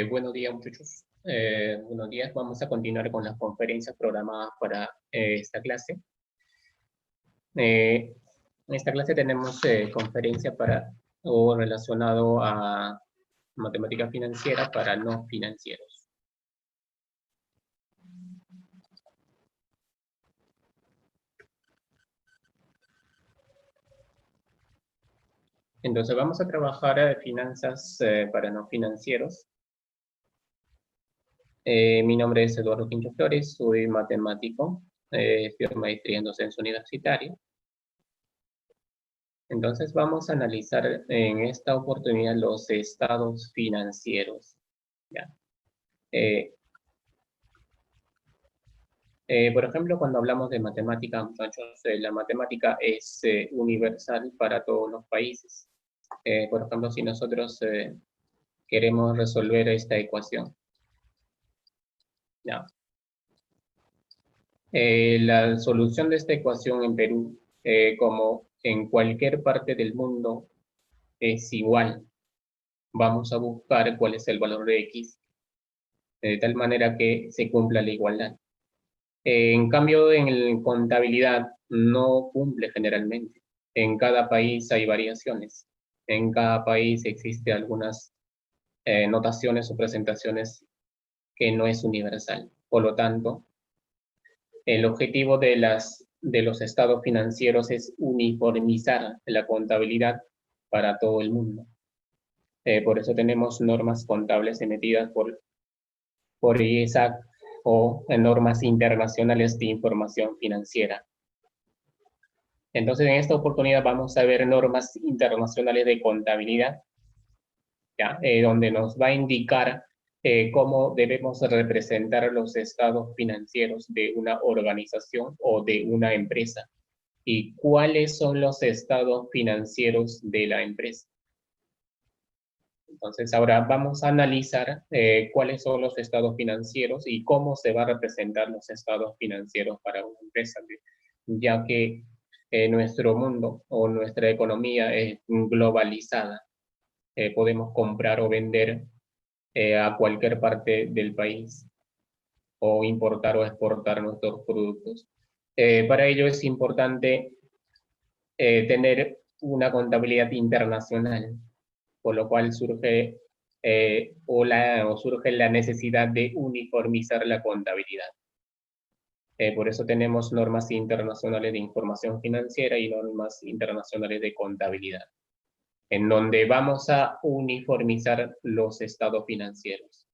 Buenos días, muchachos. Buenos días. Vamos a continuar con las conferencias programadas para esta clase. En esta clase tenemos conferencia o relacionado a matemática financiera para no financieros. Entonces vamos a trabajar finanzas para no financieros. Mi nombre es Eduardo Quincho Flores, soy matemático, estudio maestría en docencia universitaria. Entonces vamos a analizar en esta oportunidad los estados financieros. ¿Ya? Por ejemplo, cuando hablamos de matemática, muchachos, la matemática es universal para todos los países. Por ejemplo, si nosotros queremos resolver esta ecuación, ¿ya? La solución de esta ecuación en Perú, como en cualquier parte del mundo, es igual. Vamos a buscar cuál es el valor de X, de tal manera que se cumpla la igualdad. En cambio, en contabilidad no cumple generalmente. En cada país hay variaciones. En cada país existen algunas notaciones o presentaciones que no es universal. Por lo tanto, el objetivo de los estados financieros es uniformizar la contabilidad para todo el mundo. Por eso tenemos normas contables emitidas por IESAC o normas internacionales de información financiera. Entonces, en esta oportunidad vamos a ver normas internacionales de contabilidad, ¿ya? Donde nos va a indicar cómo debemos representar los estados financieros de una organización o de una empresa y cuáles son los estados financieros de la empresa. Entonces, ahora vamos a analizar cuáles son los estados financieros y cómo se va a representar los estados financieros para una empresa, ya que nuestro mundo o nuestra economía es globalizada. Podemos comprar o vender a cualquier parte del país o importar o exportar nuestros productos. Para ello es importante tener una contabilidad internacional, por lo cual surge surge la necesidad de uniformizar la contabilidad. Por eso tenemos normas internacionales de información financiera y normas internacionales de contabilidad, en donde vamos a uniformizar los estados financieros.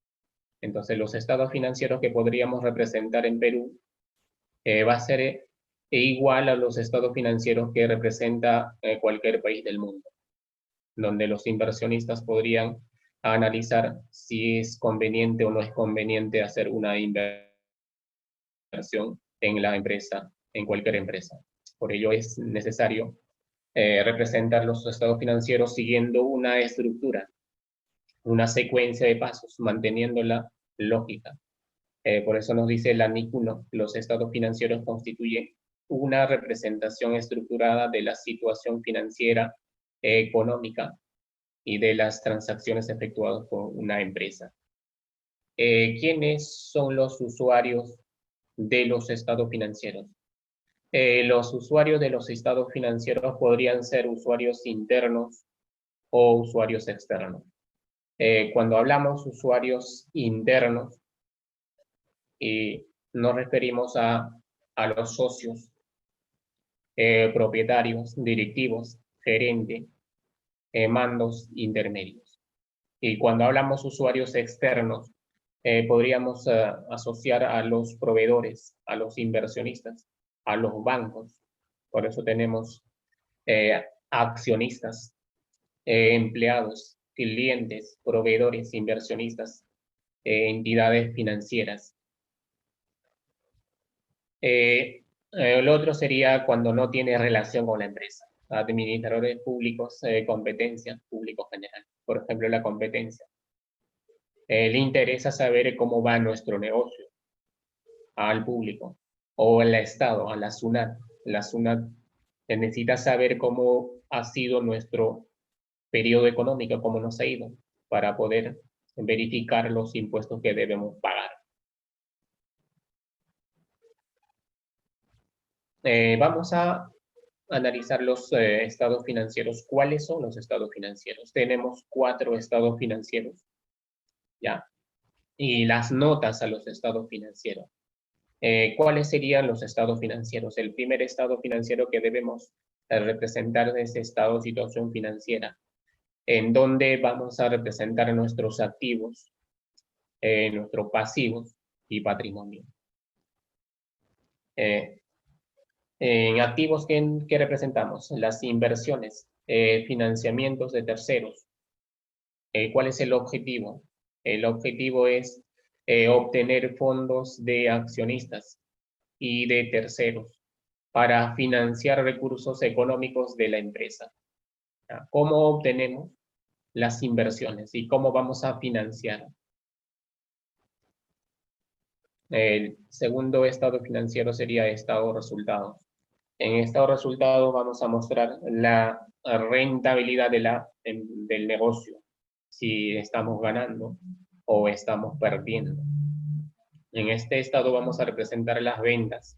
Entonces, los estados financieros que podríamos representar en Perú va a ser igual a los estados financieros que representa cualquier país del mundo, donde los inversionistas podrían analizar si es conveniente o no es conveniente hacer una inversión en la empresa, en cualquier empresa. Por ello es necesario representar los estados financieros siguiendo una estructura, una secuencia de pasos, manteniendo la lógica. Por eso nos dice el artículo 1, los estados financieros constituyen una representación estructurada de la situación financiera, económica y de las transacciones efectuadas por una empresa. ¿Quiénes son los usuarios de los estados financieros? Los usuarios de los estados financieros podrían ser usuarios internos o usuarios externos. Cuando hablamos usuarios internos, nos referimos a los socios, propietarios, directivos, gerente, mandos intermedios. Y cuando hablamos usuarios externos, podríamos asociar a los proveedores, a los inversionistas, a los bancos. Por eso tenemos accionistas, empleados, clientes, proveedores, inversionistas, entidades financieras. Lo otro sería cuando no tiene relación con la empresa. Administradores públicos, competencia, público general. Por ejemplo, la competencia. Le interesa saber cómo va nuestro negocio al público, o al Estado, a la SUNAT. La SUNAT necesita saber cómo ha sido nuestro periodo económico, cómo nos ha ido, para poder verificar los impuestos que debemos pagar. Vamos a analizar los estados financieros. ¿Cuáles son los estados financieros? Tenemos 4 estados financieros, ¿ya? Y las notas a los estados financieros. ¿Cuáles serían los estados financieros? El primer estado financiero que debemos representar es estado de situación financiera, en donde vamos a representar nuestros activos, nuestros pasivos y patrimonio. En activos, ¿qué representamos? Las inversiones, financiamientos de terceros. ¿Cuál es el objetivo? El objetivo es obtener fondos de accionistas y de terceros para financiar recursos económicos de la empresa. ¿Cómo obtenemos las inversiones y cómo vamos a financiar? El segundo estado financiero sería estado de resultados. En estado de resultados vamos a mostrar la rentabilidad del negocio, si estamos ganando o estamos perdiendo. En este estado vamos a representar las ventas,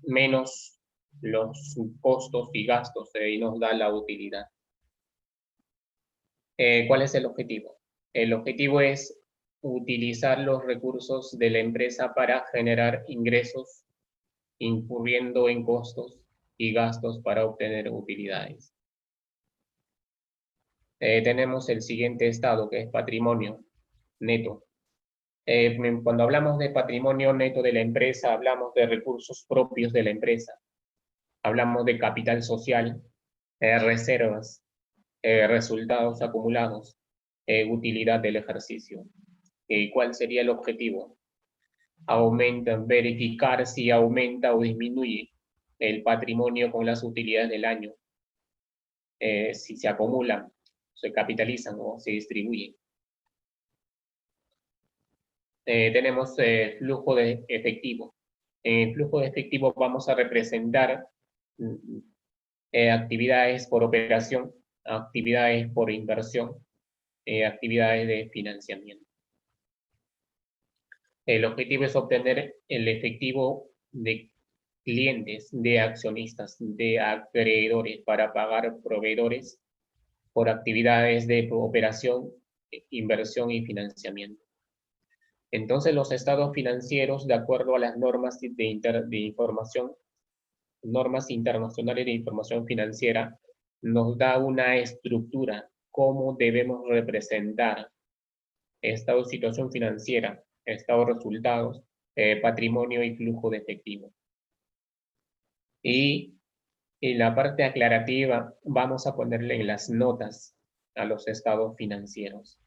menos los costos y gastos, y nos da la utilidad. ¿Cuál es el objetivo? El objetivo es utilizar los recursos de la empresa para generar ingresos, incurriendo en costos y gastos para obtener utilidades. Tenemos el siguiente estado, que es patrimonio neto. Cuando hablamos de patrimonio neto de la empresa, hablamos de recursos propios de la empresa. Hablamos de capital social, reservas, resultados acumulados, utilidad del ejercicio. ¿Cuál sería el objetivo? Verificar si aumenta o disminuye el patrimonio con las utilidades del año, si se acumulan, se capitalizan o se distribuyen. Tenemos flujo de efectivo. En el flujo de efectivo vamos a representar actividades por operación, actividades por inversión, actividades de financiamiento. El objetivo es obtener el efectivo de clientes, de accionistas, de acreedores para pagar proveedores por actividades de operación, inversión y financiamiento. Entonces, los estados financieros, de acuerdo a las normas de información, normas internacionales de información financiera, nos da una estructura, cómo debemos representar estado de situación financiera, estado de resultados, patrimonio y flujo de efectivo. Y en la parte aclarativa vamos a ponerle en las notas a los estados financieros.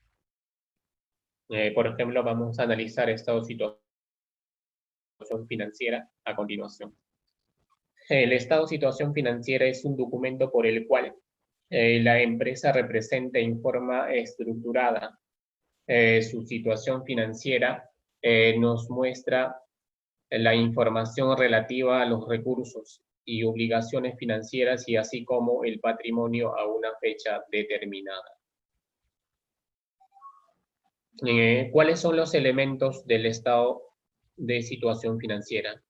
Por ejemplo, vamos a analizar estado de situación financiera a continuación. El estado de situación financiera es un documento por el cual la empresa representa en forma estructurada su situación financiera, nos muestra la información relativa a los recursos y obligaciones financieras y así como el patrimonio a una fecha determinada. ¿Cuáles son los elementos del estado de situación financiera?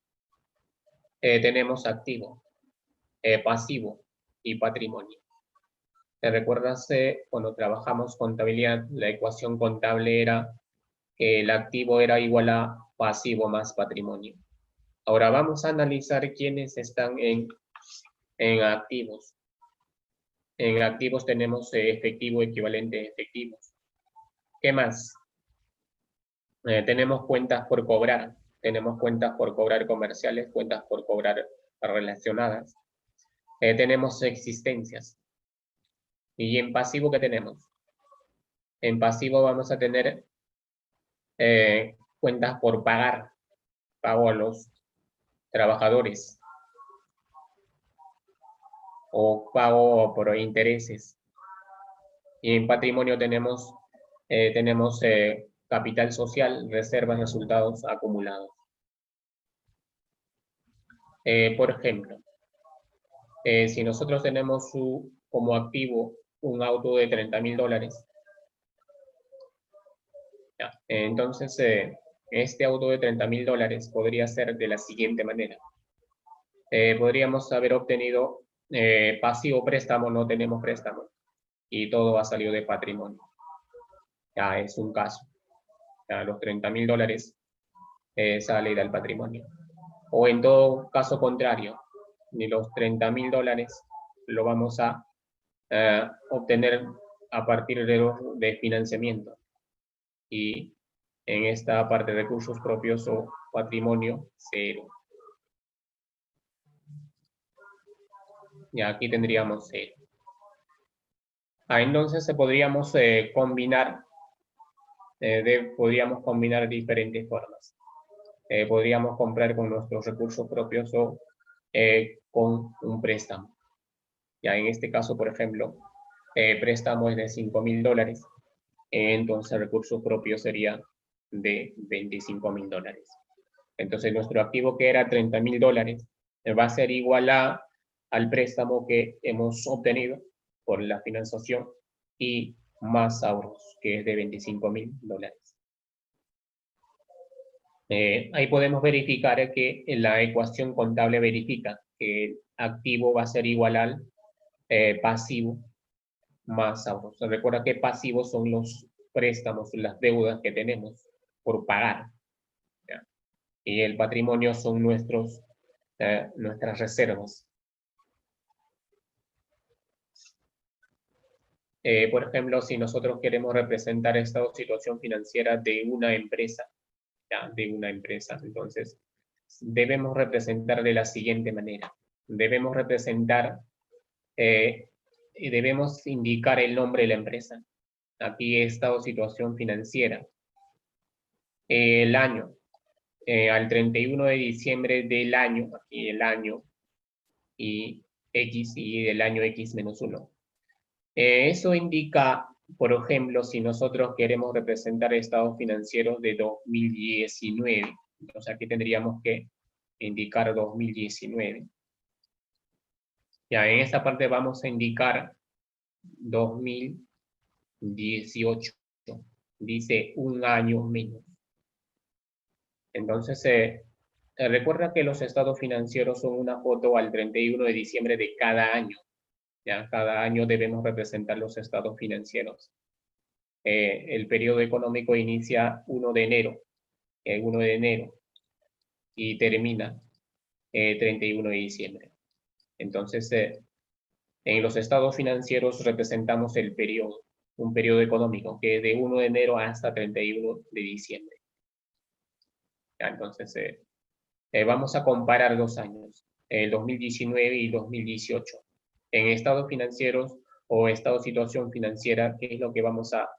Tenemos activo, pasivo y patrimonio. ¿Te recuerdas cuando trabajamos contabilidad, la ecuación contable era que el activo era igual a pasivo más patrimonio? Ahora vamos a analizar quiénes están en activos. En activos tenemos efectivo equivalente a efectivos. ¿Qué más? Tenemos cuentas por cobrar. Tenemos cuentas por cobrar comerciales, cuentas por cobrar relacionadas. Tenemos existencias. ¿Y en pasivo qué tenemos? En pasivo vamos a tener cuentas por pagar. Pago a los trabajadores. O pago por intereses. Y en patrimonio tenemos capital social, reservas, resultados acumulados. Por ejemplo, si nosotros tenemos como activo un auto de $30,000, Ya. Entonces, este auto de $30.000 podría ser de la siguiente manera. Podríamos haber obtenido pasivo préstamo, no tenemos préstamo, y todo ha salido de patrimonio. Ya es un caso. Ya, los $30.000 sale del patrimonio. O en todo caso contrario, ni los $30.000 lo vamos a obtener a partir de financiamiento. Y en esta parte de recursos propios o patrimonio, 0. Y aquí tendríamos 0. Entonces podríamos podríamos combinar diferentes formas. Podríamos comprar con nuestros recursos propios o con un préstamo. Ya en este caso, por ejemplo, préstamo es de $5.000, entonces recursos propios sería de $25.000. Entonces nuestro activo, que era $30.000, va a ser igual al préstamo que hemos obtenido por la financiación y más ahorros, que es de $25.000. Ahí podemos verificar que la ecuación contable verifica que el activo va a ser igual al pasivo más ahorros. Recuerda que pasivos son los préstamos, las deudas que tenemos por pagar, ¿ya? Y el patrimonio son nuestras reservas. Por ejemplo, si nosotros queremos representar esta situación financiera de una empresa, ¿ya? De una empresa, entonces debemos representar de la siguiente manera. Debemos representar y debemos indicar el nombre de la empresa. Aquí estado situación financiera. El año, al 31 de diciembre del año, aquí el año, y X y del año X-1. Eso indica, por ejemplo, si nosotros queremos representar estados financieros de 2019, entonces aquí tendríamos que indicar 2019. Ya en esta parte vamos a indicar 2018. Dice un año menos. Entonces, recuerda que los estados financieros son una foto al 31 de diciembre de cada año. ¿Ya? Cada año debemos representar los estados financieros. El periodo económico inicia 1 de enero, y termina 31 de diciembre. Entonces, en los estados financieros representamos el periodo, un periodo económico que es de 1 de enero hasta 31 de diciembre. ¿Ya? Entonces, vamos a comparar 2 años, el 2019 y 2018. En estados financieros o estado de situación financiera, ¿qué es lo que vamos a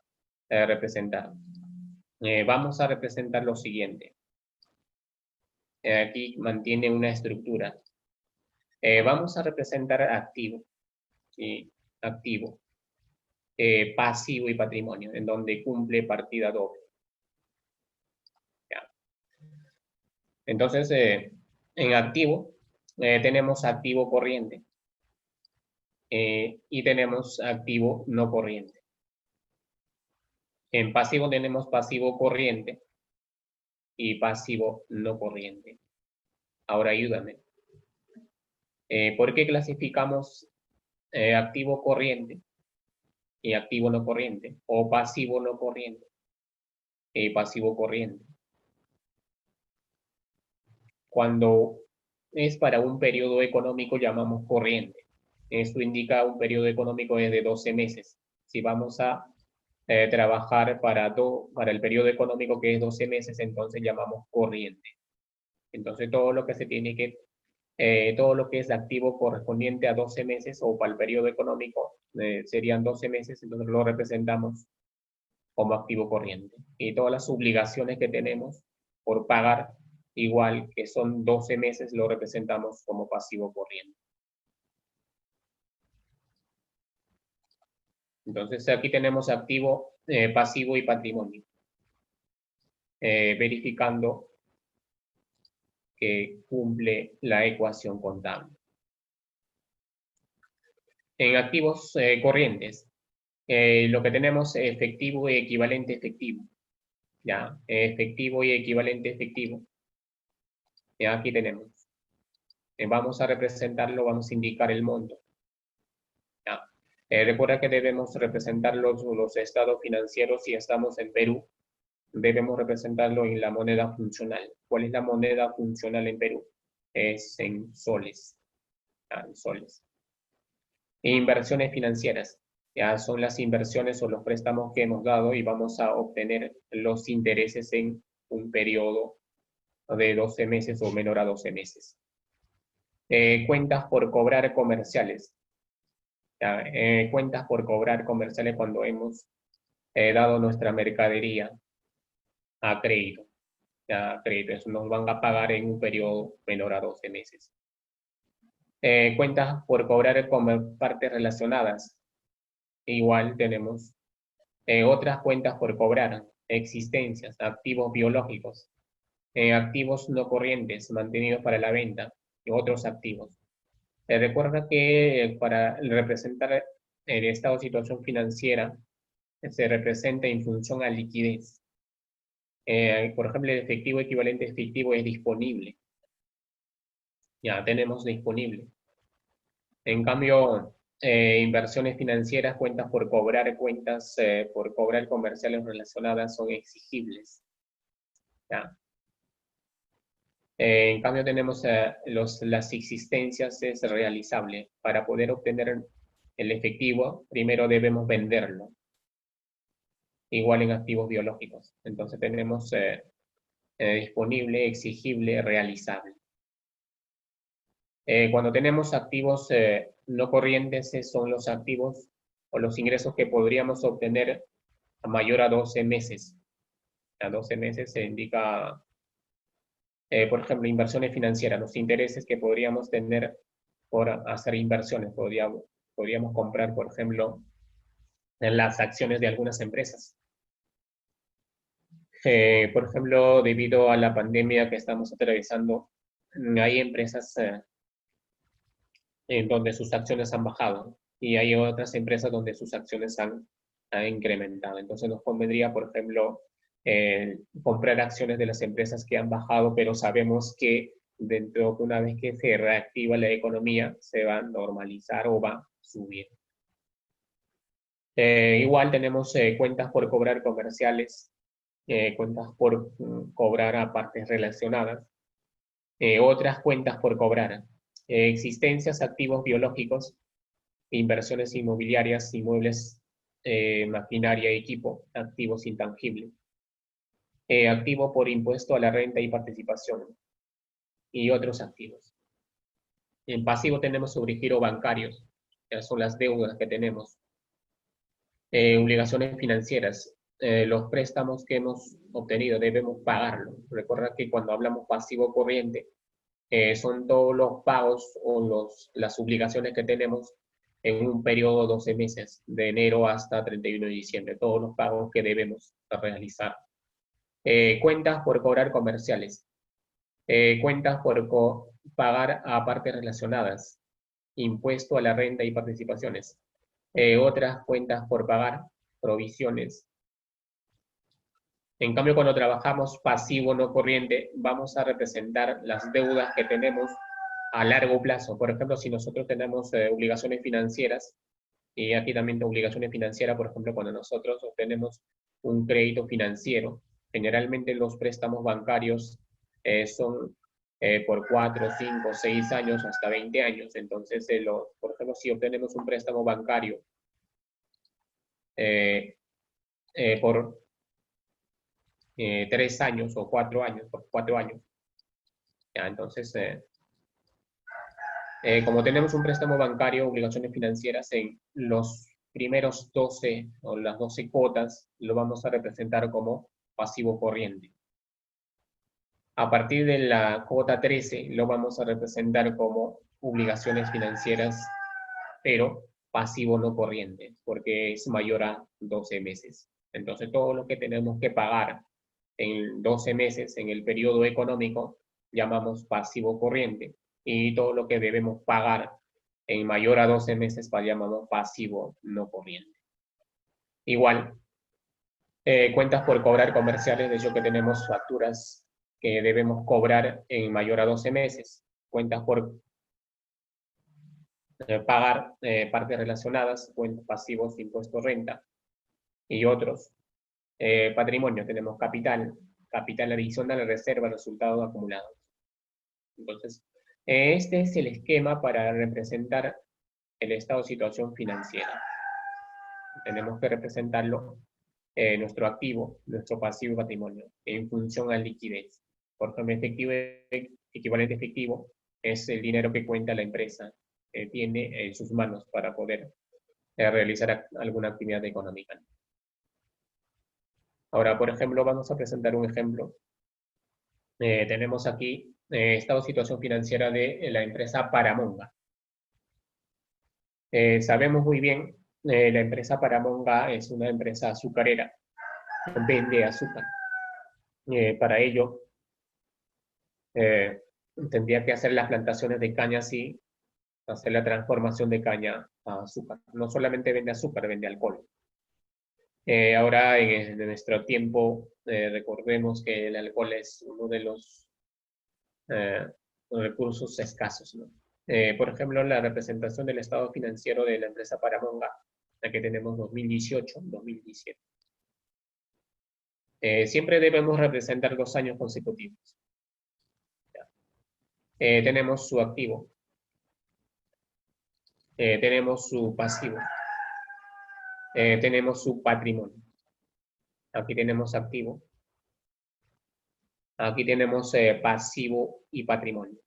representar? Vamos a representar lo siguiente. Aquí mantiene una estructura. Vamos a representar activo, ¿sí? Activo, pasivo y patrimonio, en donde cumple partida doble. ¿Ya? Entonces, en activo tenemos activo corriente y tenemos activo no corriente. En pasivo tenemos pasivo corriente y pasivo no corriente. Ahora ayúdame. ¿Por qué clasificamos activo corriente y activo no corriente? O pasivo no corriente y pasivo corriente. Cuando es para un periodo económico llamamos corriente. Esto indica un periodo económico de 12 meses. Si vamos a trabajar para el periodo económico que es 12 meses, entonces llamamos corriente. Entonces todo lo que se tiene que, todo lo que es activo correspondiente a 12 meses o para el periodo económico serían 12 meses, entonces lo representamos como activo corriente. Y todas las obligaciones que tenemos por pagar, igual que son 12 meses, lo representamos como pasivo corriente. Entonces aquí tenemos activo, pasivo y patrimonio. Verificando que cumple la ecuación contable. En activos corrientes, lo que tenemos es efectivo y equivalente efectivo. ya, efectivo y equivalente efectivo. Ya aquí tenemos. Vamos a representarlo, vamos a indicar el monto. ¿Ya? Recuerda que debemos representar los estados financieros si estamos en Perú. Debemos representarlo en la moneda funcional. ¿Cuál es la moneda funcional en Perú? Es en soles. En soles. Inversiones financieras. Ya son las inversiones o los préstamos que hemos dado y vamos a obtener los intereses en un periodo de 12 meses o menor a 12 meses. Cuentas por cobrar comerciales. Ya, cuentas por cobrar comerciales cuando hemos dado nuestra mercadería a crédito. Ya, crédito, eso nos van a pagar en un periodo menor a 12 meses. Cuentas por cobrar con partes relacionadas. Igual tenemos otras cuentas por cobrar, existencias, activos biológicos, activos no corrientes mantenidos para la venta y otros activos. Recuerda que para representar el estado de situación financiera se representa en función a liquidez. Por ejemplo, el efectivo equivalente efectivo es disponible. Ya tenemos disponible. En cambio, inversiones financieras, cuentas por cobrar comerciales relacionadas son exigibles. ¿Ya? En cambio, tenemos las existencias es realizable. Para poder obtener el efectivo, primero debemos venderlo. Igual en activos biológicos. Entonces tenemos disponible, exigible, realizable. Cuando tenemos activos no corrientes, son los activos o los ingresos que podríamos obtener a mayor a 12 meses. A 12 meses se indica, por ejemplo, inversiones financieras, los intereses que podríamos tener por hacer inversiones. Podríamos comprar, por ejemplo, en las acciones de algunas empresas. Por ejemplo, debido a la pandemia que estamos atravesando, hay empresas en donde sus acciones han bajado y hay otras empresas donde sus acciones han incrementado. Entonces nos convendría, por ejemplo, comprar acciones de las empresas que han bajado, pero sabemos que dentro de una vez que se reactiva la economía, se va a normalizar o va a subir. Igual tenemos cuentas por cobrar comerciales, cuentas por cobrar a partes relacionadas, otras cuentas por cobrar, existencias, activos biológicos, inversiones inmobiliarias, inmuebles, maquinaria, equipo, activos intangibles, activo por impuesto a la renta y participación, y otros activos. En pasivo tenemos sobregiro bancarios, que son las deudas que tenemos, obligaciones financieras, los préstamos que hemos obtenido debemos pagarlo. Recuerda que cuando hablamos pasivo corriente, son todos los pagos o las obligaciones que tenemos en un periodo de 12 meses, de enero hasta 31 de diciembre, todos los pagos que debemos realizar. Cuentas por cobrar comerciales, cuentas por pagar a partes relacionadas, impuesto a la renta y participaciones, otras cuentas por pagar, provisiones. En cambio, cuando trabajamos pasivo no corriente, vamos a representar las deudas que tenemos a largo plazo. Por ejemplo, si nosotros tenemos obligaciones financieras, y aquí también de obligaciones financieras, por ejemplo, cuando nosotros obtenemos un crédito financiero, generalmente los préstamos bancarios son por 4, 5, 6 años, hasta 20 años. Entonces, por ejemplo, si obtenemos un préstamo bancario por 3 años o 4 años, por 4 años, ya, entonces, como tenemos un préstamo bancario, obligaciones financieras, en los primeros 12 o las 12 cuotas lo vamos a representar como pasivo corriente. A partir de la cuota 13 lo vamos a representar como obligaciones financieras, pero pasivo no corriente, porque es mayor a 12 meses. Entonces todo lo que tenemos que pagar en 12 meses en el periodo económico llamamos pasivo corriente, y todo lo que debemos pagar en mayor a 12 meses llamamos pasivo no corriente. Igual, Cuentas por cobrar comerciales, de hecho que tenemos facturas que debemos cobrar en mayor a 12 meses. Cuentas por pagar partes relacionadas, cuentas pasivos, impuesto renta y otros. Patrimonio, tenemos capital, capital adicional, reserva, resultados acumulados. Entonces, este es el esquema para representar el estado de situación financiera. Tenemos que representarlo, nuestro activo, nuestro pasivo y patrimonio, en función a liquidez. Por ejemplo, efectivo, equivalente efectivo es el dinero que cuenta la empresa, tiene en sus manos para poder realizar alguna actividad económica. Ahora, por ejemplo, vamos a presentar un ejemplo. Tenemos aquí estado de situación financiera de la empresa Paramonga. Sabemos muy bien, la empresa Paramonga es una empresa azucarera, vende azúcar. Para ello, tendría que hacer las plantaciones de caña, así, hacer la transformación de caña a azúcar. No solamente vende azúcar, vende alcohol. Ahora, en nuestro tiempo, recordemos que el alcohol es uno de los recursos escasos, ¿no? Por ejemplo, la representación del estado financiero de la empresa Paramonga, la que tenemos 2018-2017. Siempre debemos representar 2 años consecutivos. Tenemos su activo, tenemos su pasivo, tenemos su patrimonio. Aquí tenemos activo, aquí tenemos pasivo y patrimonio.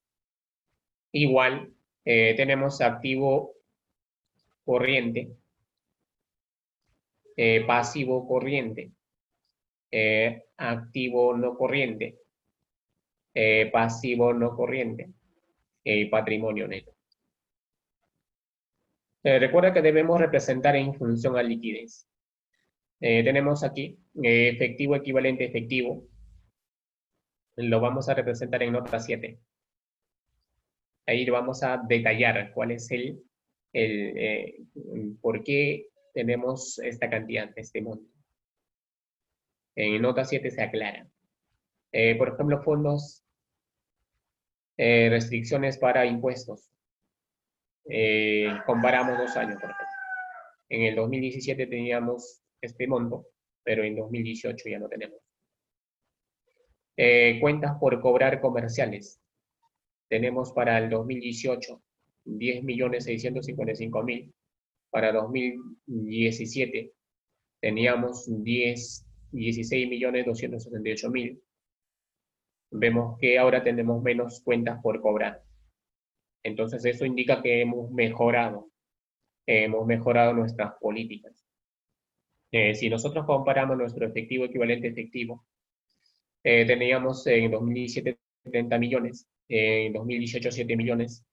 Igual, tenemos activo corriente, pasivo corriente, activo no corriente, pasivo no corriente y patrimonio neto. Recuerda que debemos representar en función a liquidez. Tenemos aquí efectivo equivalente efectivo. Lo vamos a representar en nota 7. Ahí lo vamos a detallar cuál es por qué tenemos esta cantidad, este monto. En nota 7 se aclara. Por ejemplo, fondos, restricciones para impuestos. Comparamos 2 años, por ejemplo. En el 2017 teníamos este monto, pero en 2018 ya no tenemos. Cuentas por cobrar comerciales. Tenemos para el 2018 10.655.000. Para 2017 teníamos 16.268.000. Vemos que ahora tenemos menos cuentas por cobrar. Entonces eso indica que hemos mejorado nuestras políticas. Si nosotros comparamos nuestro efectivo equivalente efectivo, teníamos en 2017 30 millones, en 2018 7 millones.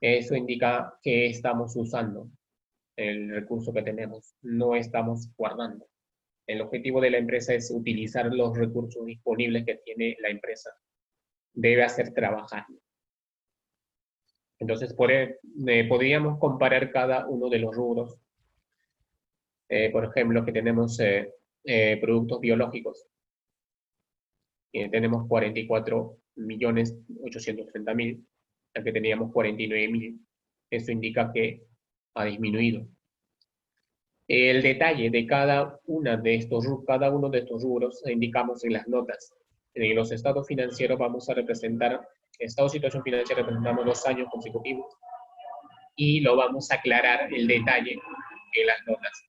Eso indica que estamos usando el recurso que tenemos, no estamos guardando. El objetivo de la empresa es utilizar los recursos disponibles que tiene la empresa. Debe hacer trabajar. Entonces, podríamos comparar cada uno de los rubros. Por ejemplo, que tenemos productos biológicos. Tenemos 44.830.000, al que teníamos 49.000. Eso indica que ha disminuido. El detalle de cada uno de estos rubros indicamos en las notas. En los estados financieros vamos a representar, estado de situación financiera representamos 2 años consecutivos y lo vamos a aclarar el detalle en las notas.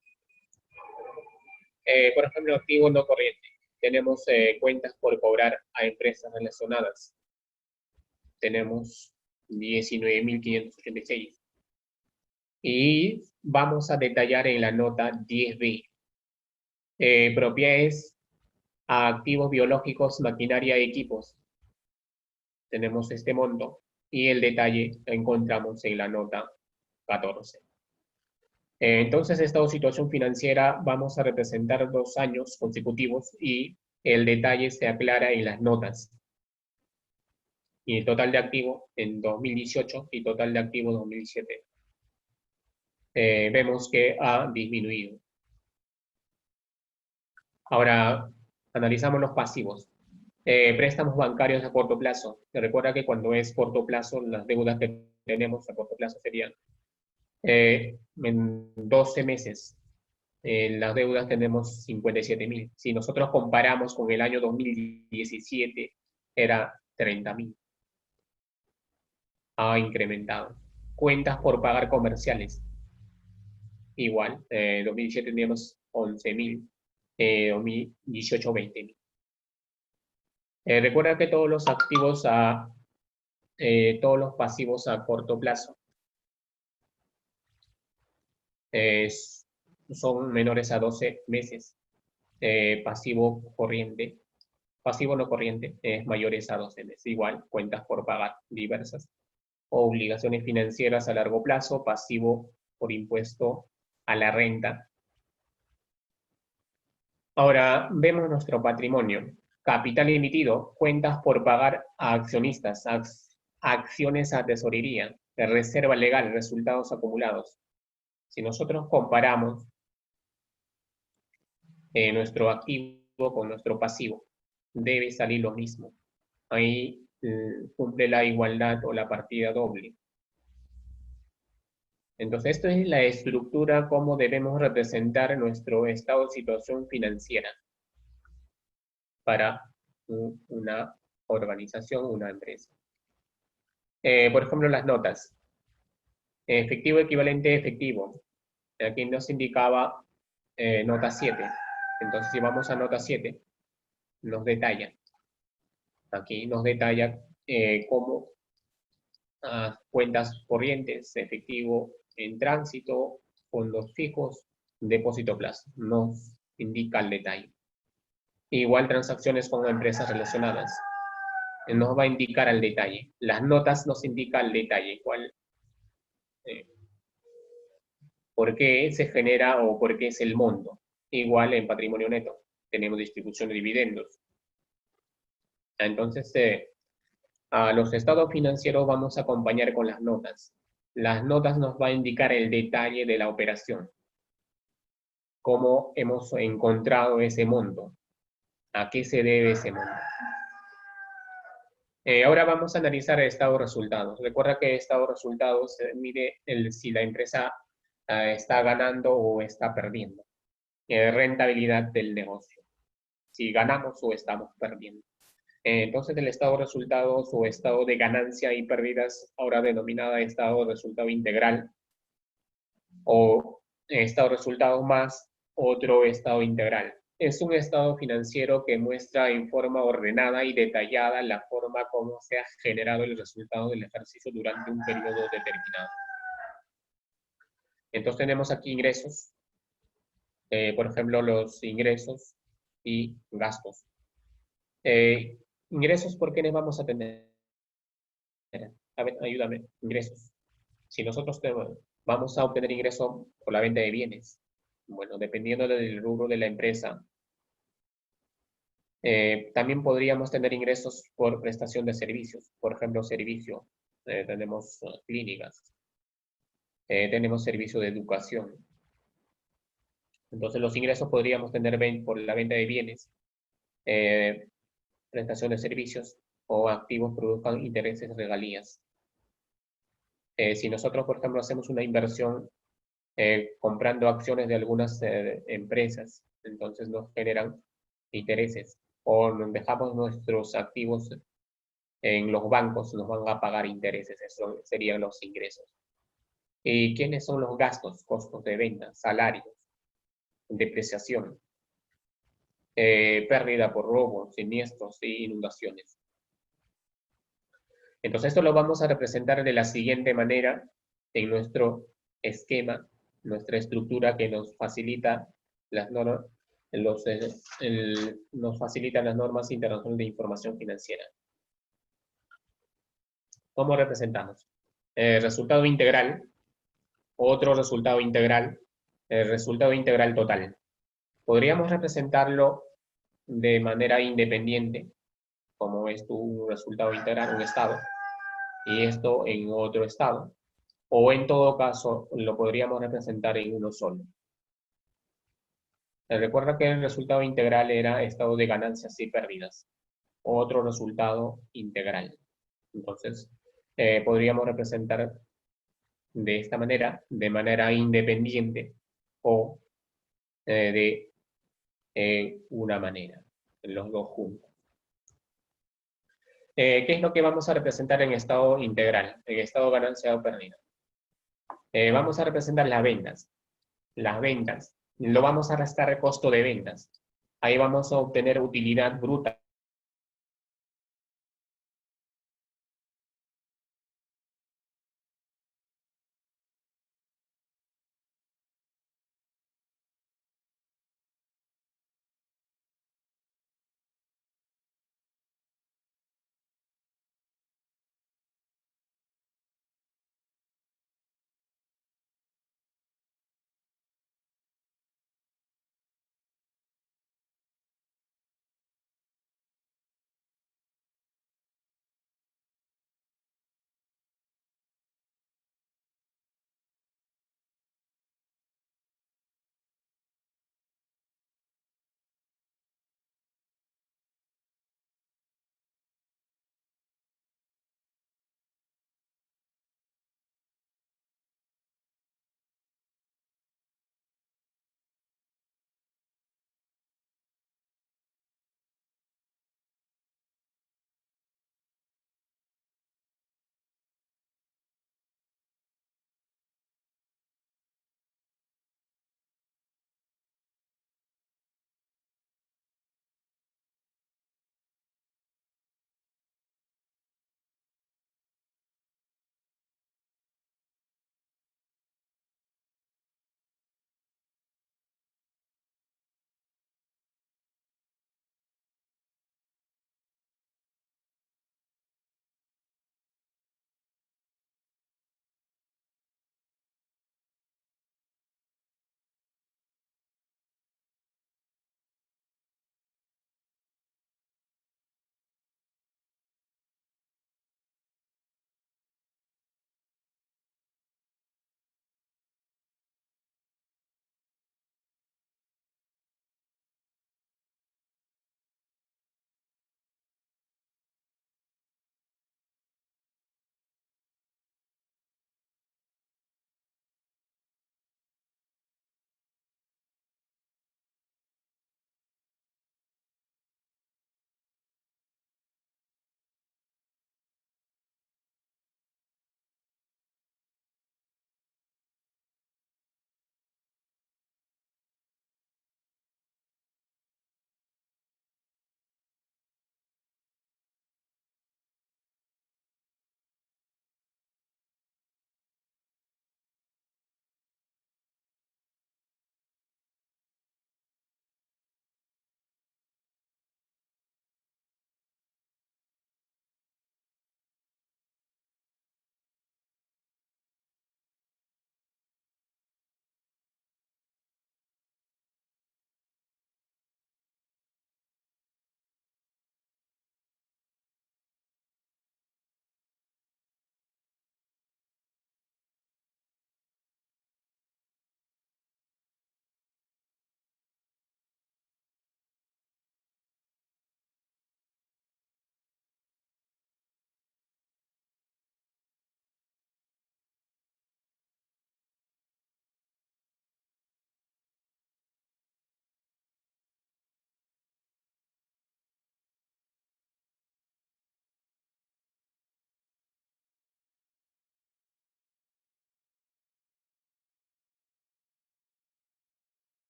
Por ejemplo, activo no corriente. Tenemos cuentas por cobrar a empresas relacionadas. Tenemos 19.586. Y vamos a detallar en la nota 10B. Propiedades a activos biológicos, maquinaria y equipos. Tenemos este monto y el detalle lo encontramos en la nota 14. Entonces, esta situación financiera vamos a representar 2 años consecutivos y el detalle se aclara en las notas. Y el total de activo en 2018 y total de activo 2017. Vemos que ha disminuido. Ahora, analizamos los pasivos. Préstamos bancarios a corto plazo. Recuerda que cuando es corto plazo, las deudas que tenemos a corto plazo serían en 12 meses. Las deudas tenemos 57.000. Si nosotros comparamos con el año 2017, era 30.000. Ha incrementado. Cuentas por pagar comerciales. Igual, 2017 teníamos 11.000, 2018 20.000. Recuerda que todos los activos todos los pasivos a corto plazo son menores a 12 meses. Pasivo no corriente es mayores a 12 meses. Igual, cuentas por pagar diversas. Obligaciones financieras a largo plazo, pasivo por impuesto a la renta. Ahora, vemos nuestro patrimonio. Capital emitido, cuentas por pagar a accionistas, acciones a tesorería, reserva legal, resultados acumulados. Si nosotros comparamos nuestro activo con nuestro pasivo, debe salir lo mismo. Ahí cumple la igualdad o la partida doble. Entonces, esto es la estructura, cómo debemos representar nuestro estado de situación financiera para una organización, una empresa. Por ejemplo, las notas. Efectivo equivalente efectivo. Aquí nos indicaba nota 7. Entonces, si vamos a nota 7, nos detalla. Aquí nos detalla cómo cuentas corrientes, efectivo en tránsito, fondos fijos, depósito plazo. Nos indica el detalle. Igual transacciones con empresas relacionadas. Nos va a indicar el detalle. Las notas nos indican el detalle. ¿Por qué se genera o por qué es el monto? Igual en patrimonio neto. Tenemos distribución de dividendos. Entonces, a los estados financieros vamos a acompañar con las notas. Las notas nos va a indicar el detalle de la operación. Cómo hemos encontrado ese monto. ¿A qué se debe ese monto? Ahora vamos a analizar el estado de resultados. Recuerda que el estado de resultados mide si la empresa está ganando o está perdiendo. Rentabilidad del negocio. Si ganamos o estamos perdiendo. Entonces, el estado de resultados o estado de ganancia y pérdidas, ahora denominada estado de resultado integral, o estado de resultados más otro estado integral. Es un estado financiero que muestra en forma ordenada y detallada la forma como se ha generado el resultado del ejercicio durante un periodo determinado. Entonces tenemos aquí ingresos, por ejemplo, los ingresos y gastos. Ingresos, ¿por qué les vamos a tener? A ver, ayúdame, ingresos. Si nosotros vamos a obtener ingresos por la venta de bienes, bueno, dependiendo del rubro de la empresa, también podríamos tener ingresos por prestación de servicios. Por ejemplo, servicio, tenemos clínicas, tenemos servicio de educación. Entonces, los ingresos podríamos tener por la venta de bienes, prestación de servicios o activos produzcan intereses, regalías. Si nosotros, por ejemplo, hacemos una inversión comprando acciones de algunas empresas, entonces nos generan intereses. O dejamos nuestros activos en los bancos, nos van a pagar intereses. Esos serían los ingresos. ¿Y quiénes son los gastos? Costos de venta, salarios, depreciación, pérdida por robos, siniestros e inundaciones. Entonces esto lo vamos a representar de la siguiente manera en nuestro esquema, nuestra estructura que nos facilita las normas, nos facilitan las normas internacionales de información financiera. ¿Cómo representamos? Resultado integral, otro resultado integral, el resultado integral total. Podríamos representarlo de manera independiente, como esto un resultado integral, un estado, y esto en otro estado, o en todo caso lo podríamos representar en uno solo. Recuerda que el resultado integral era estado de ganancias y pérdidas. Otro resultado integral. Entonces, podríamos representar de manera independiente o de una manera, los dos juntos. ¿Qué es lo que vamos a representar en estado integral, en estado ganancia o pérdida? Vamos a representar las ventas. Las ventas. Lo vamos a restar el costo de ventas. Ahí vamos a obtener utilidad bruta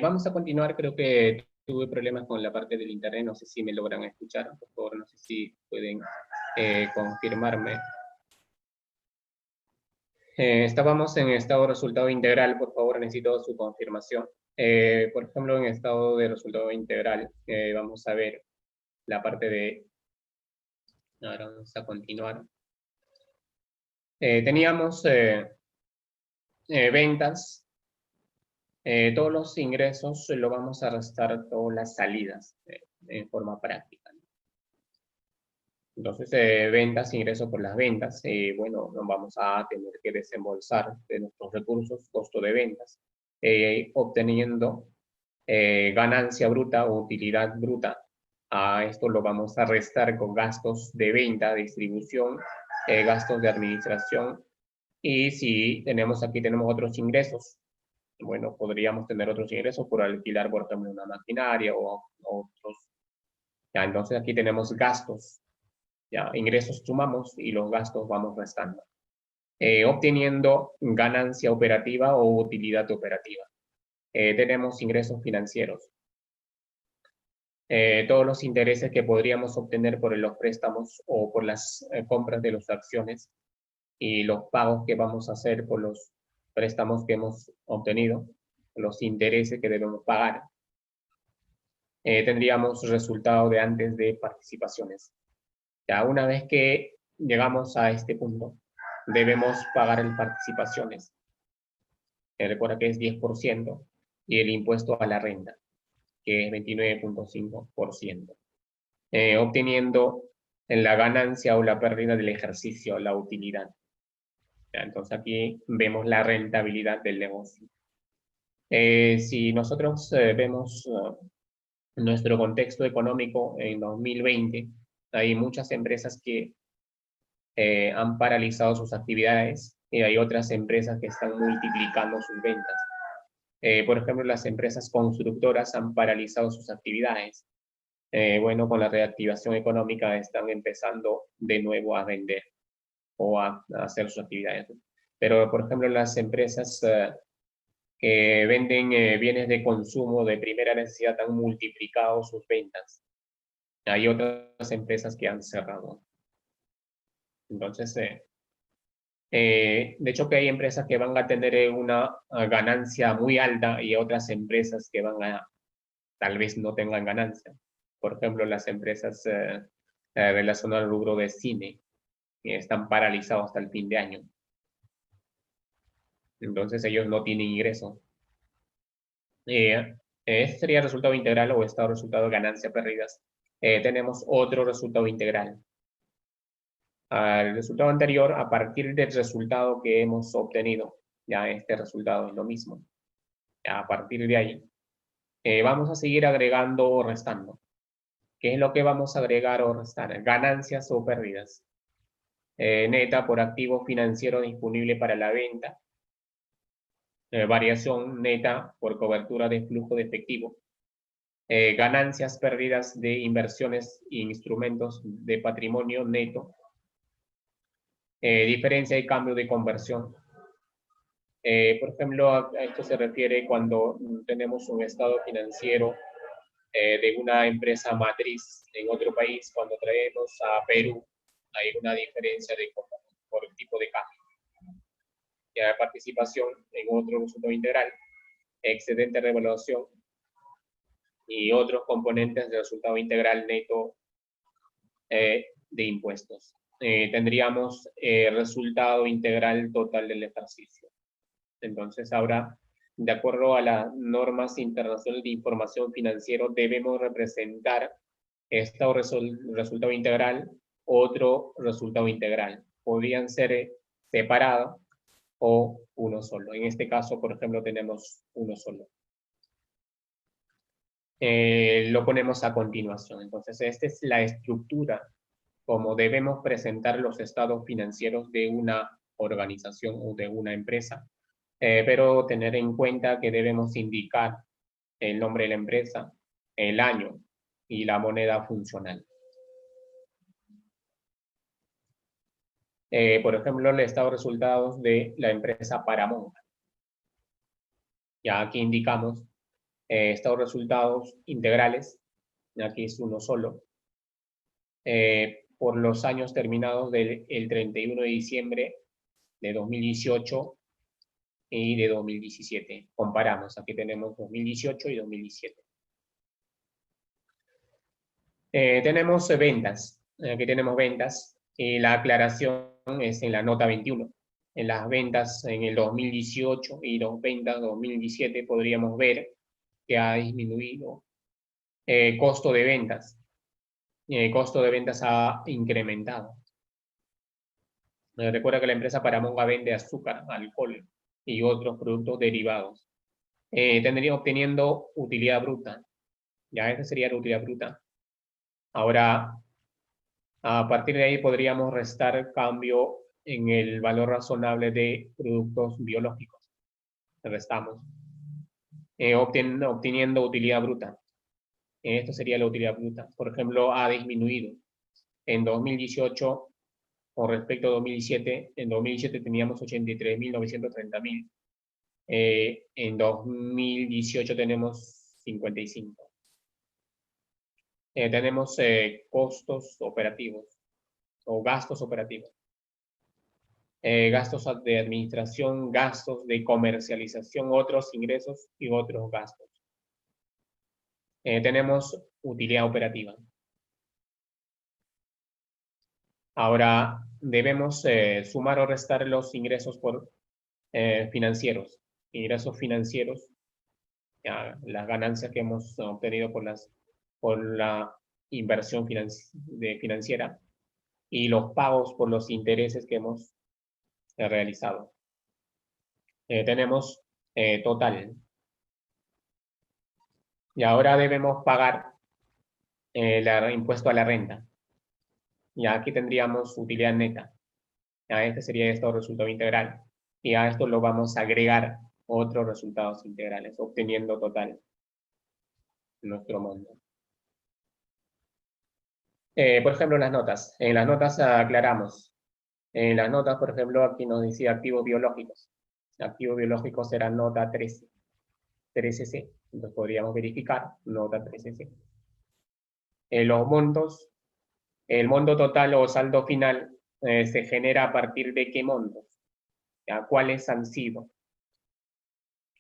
Vamos a continuar, creo que tuve problemas con la parte del internet, no sé si me logran escuchar, por favor, no sé si pueden confirmarme. Estábamos en estado de resultado integral, por favor, necesito su confirmación. Por ejemplo, en estado de resultado integral, vamos a ver la parte de... Ahora vamos a continuar. Teníamos ventas, todos los ingresos lo vamos a restar todas las salidas en forma práctica. Entonces, ventas, ingresos por las ventas, bueno, nos vamos a tener que desembolsar de nuestros recursos, costo de ventas, obteniendo ganancia bruta o utilidad bruta. A esto lo vamos a restar con gastos de venta, distribución, gastos de administración, y si tenemos aquí tenemos otros ingresos, bueno, podríamos tener otros ingresos por alquilar, por ejemplo, una maquinaria o otros. Ya, entonces aquí tenemos gastos. Ya, ingresos sumamos y los gastos vamos restando, obteniendo ganancia operativa o utilidad operativa. Tenemos ingresos financieros. Todos los intereses que podríamos obtener por los préstamos o por las compras de las acciones y los pagos que vamos a hacer por los préstamos que hemos obtenido, los intereses que debemos pagar. Tendríamos resultado de antes de participaciones. Ya una vez que llegamos a este punto, debemos pagar en participaciones. Recuerda que es 10% y el impuesto a la renta, que es 29.5%. Obteniendo en la ganancia o la pérdida del ejercicio, la utilidad. Ya, entonces aquí vemos la rentabilidad del negocio. Si nosotros vemos nuestro contexto económico en 2020, hay muchas empresas que han paralizado sus actividades y hay otras empresas que están multiplicando sus ventas. Por ejemplo, las empresas constructoras han paralizado sus actividades. Bueno, con la reactivación económica están empezando de nuevo a vender o a hacer sus actividades. Pero, por ejemplo, las empresas que venden bienes de consumo de primera necesidad han multiplicado sus ventas. Hay otras empresas que han cerrado. Entonces, de hecho que hay empresas que van a tener una ganancia muy alta y otras empresas que van a tal vez no tengan ganancia. Por ejemplo, las empresas relacionadas al rubro de cine están paralizados hasta el fin de año. Entonces ellos no tienen ingreso. Este sería el resultado integral o estado de resultado de ganancias pérdidas. Tenemos otro resultado integral. Al resultado anterior, a partir del resultado que hemos obtenido, ya este resultado es lo mismo. Ya a partir de ahí, vamos a seguir agregando o restando. ¿Qué es lo que vamos a agregar o restar? Ganancias o pérdidas. Neta por activo financiero disponible para la venta. Variación neta por cobertura de flujo de efectivo. Ganancias, pérdidas de inversiones e instrumentos de patrimonio neto. Diferencia y cambio de conversión. Por ejemplo, a esto se refiere cuando tenemos un estado financiero de una empresa matriz en otro país, cuando traemos a Perú, hay una diferencia de por el tipo de cambio. Ya participación en otro resultado integral, excedente de revaluación y otros componentes del resultado integral neto de impuestos. Tendríamos resultado integral total del ejercicio. Entonces ahora, de acuerdo a las normas internacionales de información financiera, debemos representar este resultado integral, otro resultado integral. Podrían ser separados o uno solo. En este caso, por ejemplo, tenemos uno solo. Lo ponemos a continuación. Entonces, esta es la estructura como debemos presentar los estados financieros de una organización o de una empresa, pero tener en cuenta que debemos indicar el nombre de la empresa, el año y la moneda funcional. Por ejemplo, el estado de resultados de la empresa Paramount. Ya aquí indicamos Estado de resultados integrales, aquí es uno solo, por los años terminados del 31 de diciembre de 2018 y de 2017. Comparamos, aquí tenemos 2018 y 2017. Tenemos ventas, aquí tenemos ventas, y la aclaración es en la nota 21. En las ventas en el 2018 y las ventas 2017 podríamos ver que ha disminuido costo de ventas. Costo de ventas ha incrementado. Recuerda que la empresa Paramonga vende azúcar, alcohol y otros productos derivados. Tendría obteniendo utilidad bruta. Ya esa sería la utilidad bruta. Ahora, a partir de ahí podríamos restar cambio en el valor razonable de productos biológicos. Restamos. Obteniendo utilidad bruta. Esto sería la utilidad bruta. Por ejemplo, ha disminuido. En 2018, con respecto a 2017, en 2017 teníamos 83.930.000. En 2018 tenemos 55. Tenemos costos operativos o gastos operativos. Gastos de administración, gastos de comercialización, otros ingresos y otros gastos. Tenemos utilidad operativa. Ahora debemos sumar o restar los ingresos por financieros. Ingresos financieros, las ganancias que hemos obtenido por la inversión financiera y los pagos por los intereses que hemos realizado. Tenemos total. Y ahora debemos pagar el impuesto a la renta. Y aquí tendríamos utilidad neta. Este sería esto resultado integral. Y a esto lo vamos a agregar otros resultados integrales, obteniendo total nuestro monto. Por ejemplo, las notas. En las notas aclaramos. En las notas, por ejemplo, aquí nos decía activos biológicos. Activos biológicos será nota 13. 13C. Entonces podríamos verificar nota 13C. Los montos, el monto total o saldo final se genera a partir de qué montos. ¿Ya? ¿Cuáles han sido?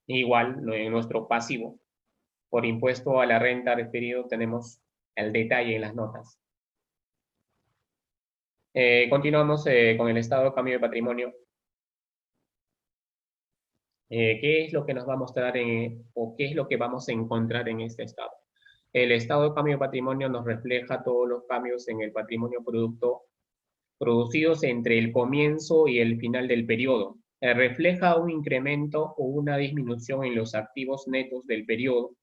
Igual, en nuestro pasivo, por impuesto a la renta referido, tenemos el detalle en las notas. Continuamos con el estado de cambio de patrimonio. ¿Qué es lo que nos va a mostrar o qué es lo que vamos a encontrar en este estado? El estado de cambio de patrimonio nos refleja todos los cambios en el patrimonio producto producidos entre el comienzo y el final del periodo. Refleja un incremento o una disminución en los activos netos del periodo.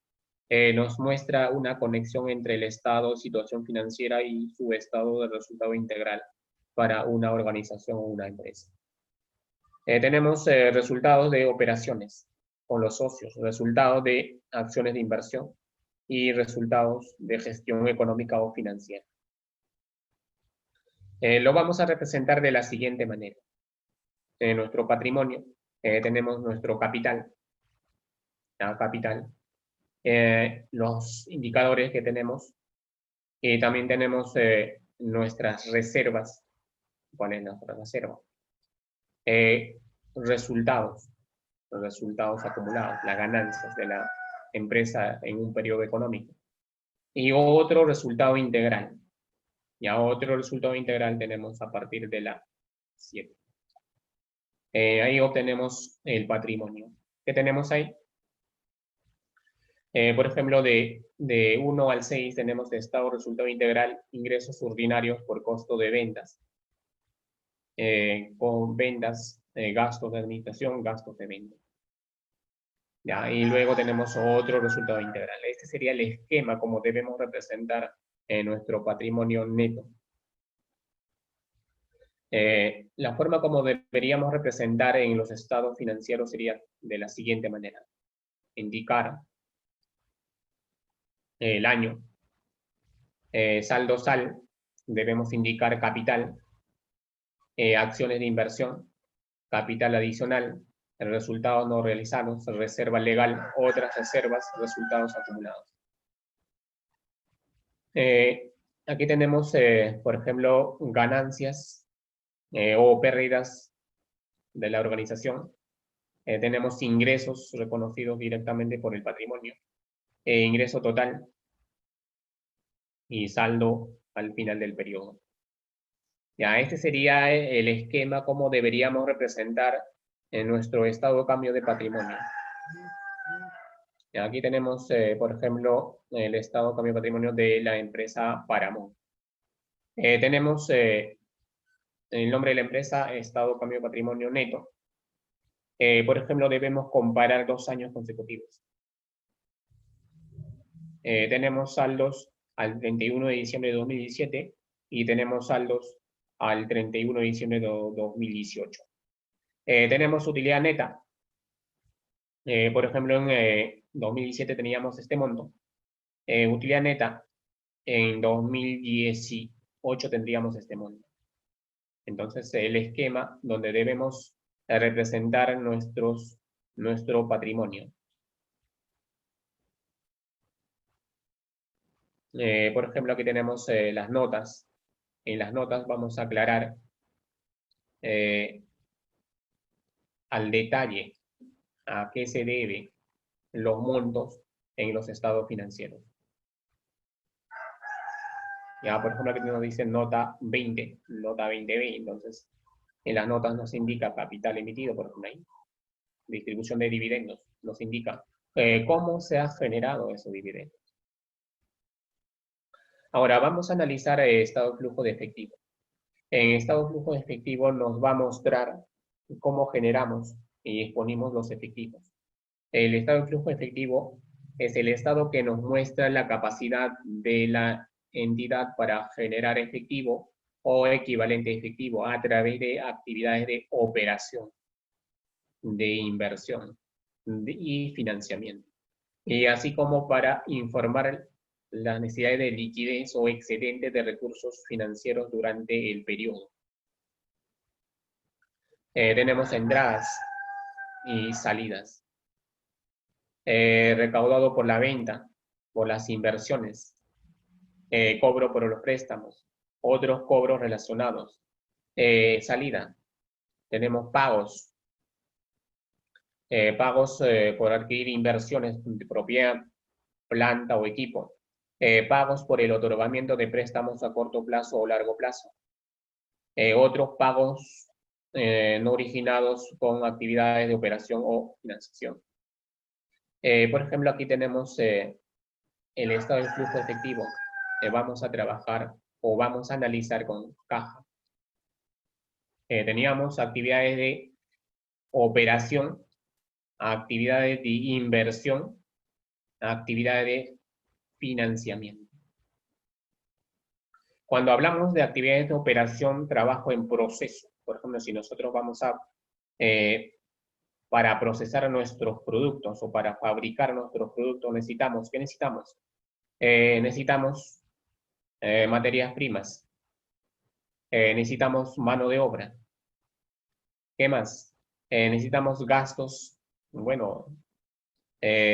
Nos muestra una conexión entre el estado de situación financiera y su estado de resultado integral para una organización o una empresa. Tenemos resultados de operaciones con los socios, resultados de acciones de inversión y resultados de gestión económica o financiera. Lo vamos a representar de la siguiente manera. En nuestro patrimonio tenemos nuestro capital, los indicadores que tenemos, y también tenemos nuestras reservas. ¿Cuál es nuestra reserva? Resultados, los resultados acumulados, las ganancias de la empresa en un periodo económico. Y otro resultado integral. Ya otro resultado integral tenemos a partir de la 7. Ahí obtenemos el patrimonio. ¿Qué tenemos ahí? Por ejemplo, de 1 al 6 tenemos de estado resultado integral ingresos ordinarios por costo de ventas. Con ventas, gastos de administración, gastos de venta. ¿Ya? Y luego tenemos otro resultado integral. Este sería el esquema como debemos representar nuestro patrimonio neto. La forma como deberíamos representar en los estados financieros sería de la siguiente manera. Indicar el año. Saldo sal, debemos indicar capital. Acciones de inversión, capital adicional, resultados no realizados, reserva legal, otras reservas, resultados acumulados. Aquí tenemos, por ejemplo, ganancias o pérdidas de la organización. Tenemos ingresos reconocidos directamente por el patrimonio, ingreso total y saldo al final del periodo. Ya, este sería el esquema como deberíamos representar en nuestro estado de cambio de patrimonio. Ya, aquí tenemos, por ejemplo, el estado de cambio de patrimonio de la empresa Paramount. Tenemos el nombre de la empresa, estado de cambio de patrimonio neto. Por ejemplo, debemos comparar 2 años consecutivos. Tenemos saldos al 31 de diciembre de 2017 y tenemos saldos al 31 de diciembre de 2018. Tenemos utilidad neta. Por ejemplo, en 2017 teníamos este monto. Utilidad neta, en 2018 tendríamos este monto. Entonces, el esquema donde debemos representar nuestro patrimonio. Por ejemplo, aquí tenemos las notas. En las notas vamos a aclarar al detalle a qué se debe los montos en los estados financieros. Ya, por ejemplo, aquí nos dice nota 20, nota 20B, entonces en las notas nos indica capital emitido, por ejemplo, ahí, distribución de dividendos, nos indica cómo se ha generado esos dividendos. Ahora vamos a analizar estado de flujo de efectivo. En estado de flujo de efectivo nos va a mostrar cómo generamos y disponemos los efectivos. El estado de flujo efectivo es el estado que nos muestra la capacidad de la entidad para generar efectivo o equivalente efectivo a través de actividades de operación, de inversión y financiamiento. Y así como para informar las necesidades de liquidez o excedentes de recursos financieros durante el periodo. Tenemos entradas y salidas. Recaudado por la venta, por las inversiones, cobro por los préstamos, otros cobros relacionados. Salida, tenemos pagos, pagos por adquirir inversiones de propiedad, planta o equipo, pagos por el otorgamiento de préstamos a corto plazo o largo plazo, otros pagos no originados con actividades de operación o financiación. Por ejemplo, aquí tenemos el estado de flujo efectivo. Vamos a trabajar o vamos a analizar con caja. Teníamos actividades de operación, actividades de inversión, actividades de financiamiento. Cuando hablamos de actividades de operación, trabajo en proceso. Por ejemplo, si nosotros vamos a, para procesar nuestros productos o para fabricar nuestros productos, necesitamos, ¿qué necesitamos? Necesitamos materias primas. Necesitamos mano de obra. ¿Qué más? Necesitamos gastos, bueno,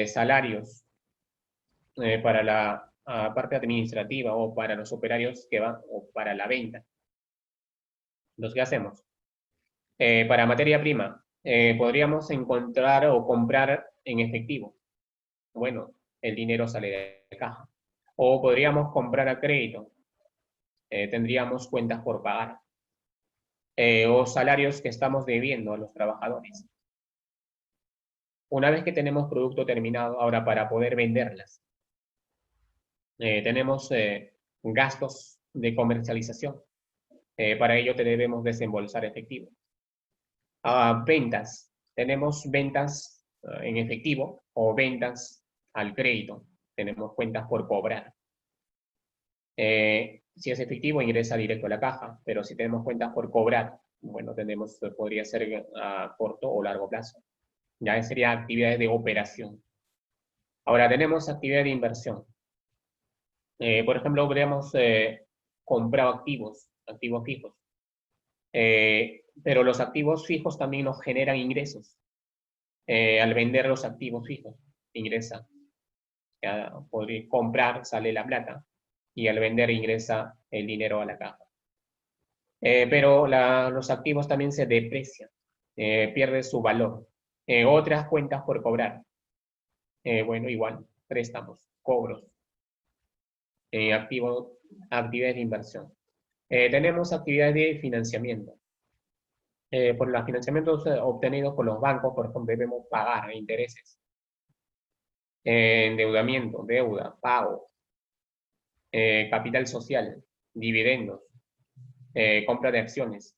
salarios para la parte administrativa o para los operarios que van o para la venta. Entonces, ¿qué hacemos? Para materia prima, podríamos encontrar o comprar en efectivo. Bueno, el dinero sale de caja. O podríamos comprar a crédito. Tendríamos cuentas por pagar. O salarios que estamos debiendo a los trabajadores. Una vez que tenemos producto terminado, ahora para poder venderlas, tenemos gastos de comercialización. Para ello debemos desembolsar efectivo. Ventas. Tenemos ventas en efectivo o ventas al crédito. Tenemos cuentas por cobrar. Si es efectivo, ingresa directo a la caja, pero si tenemos cuentas por cobrar, bueno, podría ser a corto o largo plazo. Ya sería actividades de operación. Ahora tenemos actividades de inversión. Por ejemplo, habríamos comprado activos fijos. Pero los activos fijos también nos generan ingresos. Al vender los activos fijos, ingresa. Podría comprar, sale la plata, y al vender ingresa el dinero a la caja. Pero los activos también se deprecian, pierde su valor. Otras cuentas por cobrar. Bueno, igual, préstamos, cobros, actividades de inversión. Tenemos actividades de financiamiento. Por los financiamientos obtenidos por los bancos, por ejemplo, debemos pagar intereses. Endeudamiento, deuda, pago, capital social, dividendos, compra de acciones.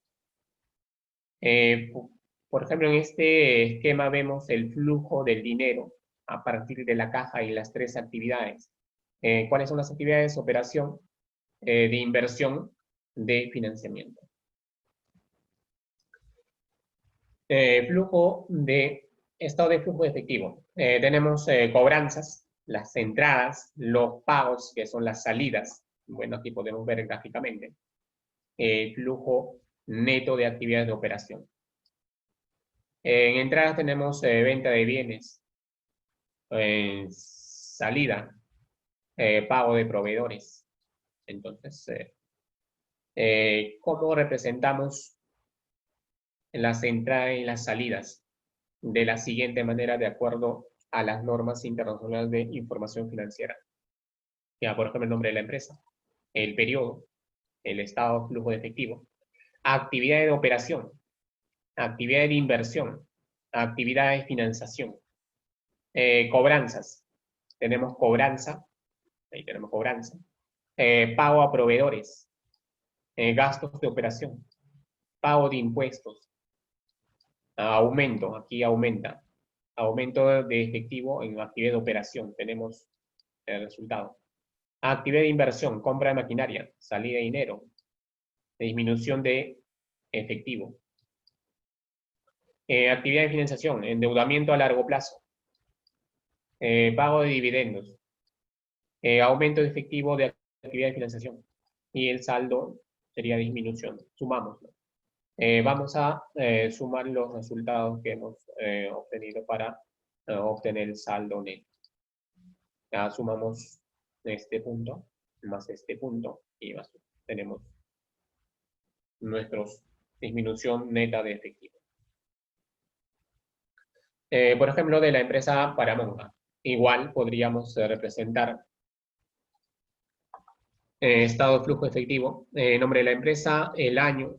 Por ejemplo, en este esquema vemos el flujo del dinero a partir de la caja y las tres actividades. ¿Cuáles son las actividades? Operación, de inversión, de financiamiento. Estado de flujo de efectivo. Tenemos cobranzas, las entradas, los pagos, que son las salidas. Bueno, aquí podemos ver gráficamente. Flujo neto de actividades de operación. En entradas tenemos venta de bienes, salida, pago de proveedores. Entonces, ¿cómo representamos las entradas y las salidas? De la siguiente manera, de acuerdo a las normas internacionales de información financiera. Ya, por ejemplo, el nombre de la empresa, el periodo, el estado de flujo de efectivo, actividad de operación, actividad de inversión, actividad de financiación, cobranzas. Tenemos cobranza, ahí tenemos cobranza, pago a proveedores, gastos de operación, pago de impuestos, aumento, aquí aumenta, aumento de efectivo en actividad de operación, tenemos el resultado. Actividad de inversión, compra de maquinaria, salida de dinero, disminución de efectivo. Actividad de financiación, endeudamiento a largo plazo, pago de dividendos, aumento de efectivo de actividad de financiación, y el saldo sería disminución. Sumámoslo. Vamos a sumar los resultados que hemos obtenido para obtener el saldo neto. Ya sumamos este punto más este punto y más tenemos nuestra disminución neta de efectivo. Por ejemplo, de la empresa Paramonga, igual podríamos representar estado de flujo efectivo, nombre de la empresa, el año,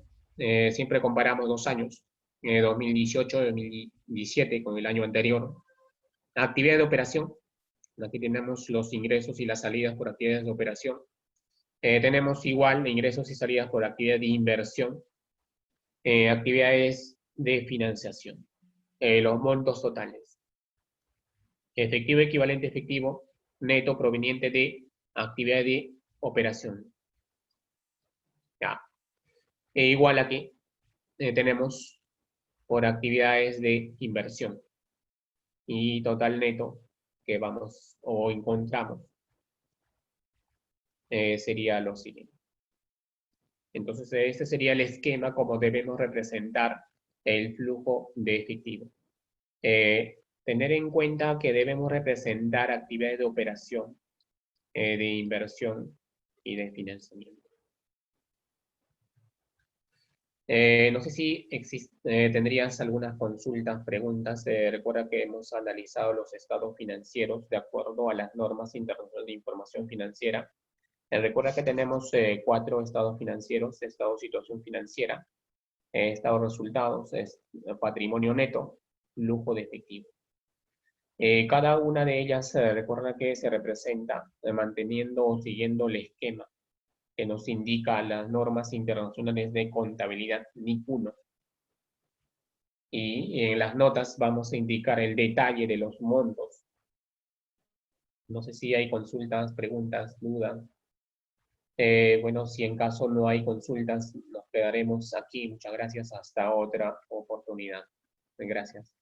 siempre comparamos 2 años, 2018 y 2017 con el año anterior. Actividad de operación, aquí tenemos los ingresos y las salidas por actividades de operación. Tenemos igual ingresos y salidas por actividad de inversión, actividades de financiación, los montos totales. Efectivo equivalente efectivo neto proveniente de actividad de operación. Ya. Igual aquí tenemos por actividades de inversión y total neto que vamos o encontramos sería lo siguiente. Entonces, este sería el esquema como debemos representar el flujo de efectivo. Tener en cuenta que debemos representar actividades de operación, de inversión y de financiamiento. No sé si tendrías algunas consultas, preguntas. Recuerda que hemos analizado los estados financieros de acuerdo a las normas internacionales de información financiera. Recuerda que tenemos 4 estados financieros: estado de situación financiera, estado de resultados, patrimonio neto, flujo de efectivo. Cada una de ellas, recuerda que se representa manteniendo o siguiendo el esquema que nos indica las normas internacionales de contabilidad NIC 1. Y en las notas vamos a indicar el detalle de los montos. No sé si hay consultas, preguntas, dudas. Bueno, si en caso no hay consultas, nos quedaremos aquí. Muchas gracias. Hasta otra oportunidad. Gracias.